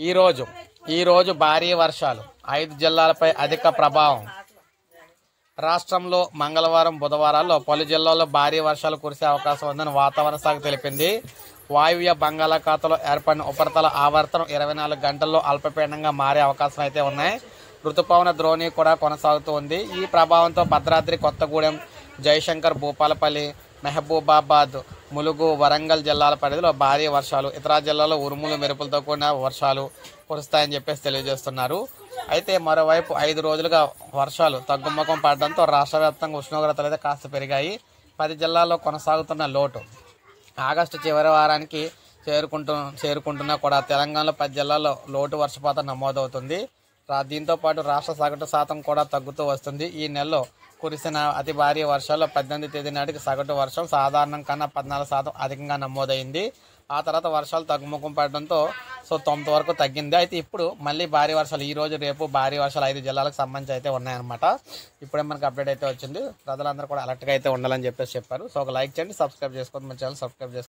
ఈరోజు ఈరోజు భారీ వర్షాలు 5 జిల్లాలపై అధిక ప్రభావం. రాష్ట్రంలో మంగళవారం, బుధవారాల్లో పలు జిల్లాల్లో భారీ వర్షాలు కురిసే అవకాశం ఉందని వాతావరణ శాఖ తెలిపింది. వాయువ్య బంగాళాఖాతంలో ఏర్పడిన ఉపరితల ఆవర్తనం 24 గంటల్లో అల్పపీడనంగా మారే అవకాశం అయితే ఉన్నాయి. ఋతుపవన ద్రోణి కూడా కొనసాగుతూ ఉంది. ఈ ప్రభావంతో భద్రాద్రి కొత్తగూడెం, జయశంకర్, భూపాలపల్లి, మహబూబాబాద్, ములుగు, వరంగల్ జిల్లాల పరిధిలో భారీ వర్షాలు, ఇతర జిల్లాల్లో ఉరుములు మెరుపులతో కూడిన వర్షాలు కురుస్తాయని చెప్పేసి తెలియజేస్తున్నారు. అయితే మరోవైపు 5 రోజులుగా వర్షాలు తగ్గుముఖం పడడంతో రాష్ట్ర వ్యాప్తంగా ఉష్ణోగ్రతలు అయితే కాస్త పెరిగాయి. 10 జిల్లాల్లో కొనసాగుతున్న లోటు ఆగస్టు చివరి వారానికి చేరుకుంటున్నా కూడా తెలంగాణలో 10 జిల్లాల్లో లోటు వర్షపాతం నమోదవుతుంది. దీంతో పాటు రాష్ట్ర సగటు శాతం కూడా తగ్గుతూ వస్తుంది. ఈ నెలలో కురిసిన అతి భారీ వర్షాల్లో 18వ తేదీ నాటికి సగటు వర్షం సాధారణం కన్నా 14% అధికంగా నమోదైంది. ఆ తర్వాత వర్షాలు తగ్గుముఖం పడడంతో 9 వరకు తగ్గింది. అయితే ఇప్పుడు మళ్ళీ భారీ వర్షాలు ఈ రోజు రేపు భారీ వర్షాలు 5 జిల్లాలకు సంబంధించి అయితే ఉన్నాయన్నమాట. ఇప్పుడే మనకు అప్డేట్ అయితే వచ్చింది. ప్రజలందరూ కూడా అలర్ట్గా అయితే ఉండాలని చెప్పేసి చెప్పారు. సో ఒక లైక్ చేయండి, సబ్స్క్రైబ్ చేసుకోండి, మన ఛానల్ సబ్స్క్రైబ్ చేసుకోండి.